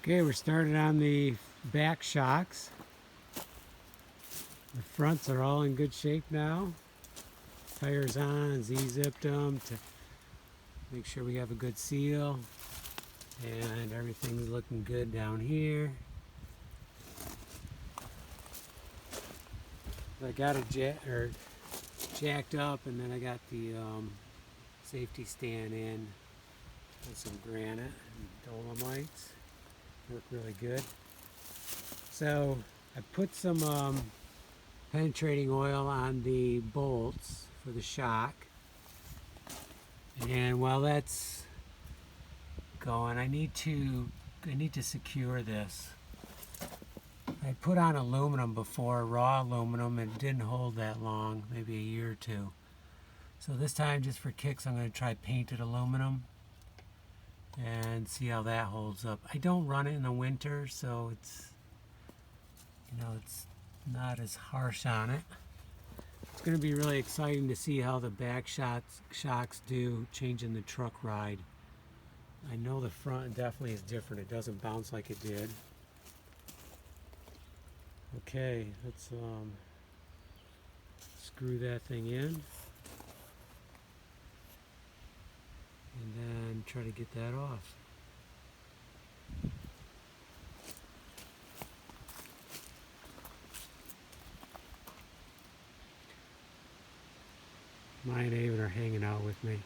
Okay, we're started on the back shocks. The fronts are all in good shape now. Tires on, Z-zipped them to make sure we have a good seal. And everything's looking good down here. I got it jacked up, and then I got the safety stand in with some granite and dolomites. Work really good. So I put some penetrating oil on the bolts for the shock, and while that's going, I need to secure this. I put on aluminum before, raw aluminum, and it didn't hold that long, maybe a year or two. So this time, just for kicks, I'm going to try painted aluminum and see how that holds up. I don't run it in the winter, so it's not as harsh on it. It's going to be really exciting to see how the back shocks do changing the truck ride. I know the front definitely is different. It doesn't bounce like it did. Okay, let's screw that thing in and then try to get that off. Maya and Avon are hanging out with me.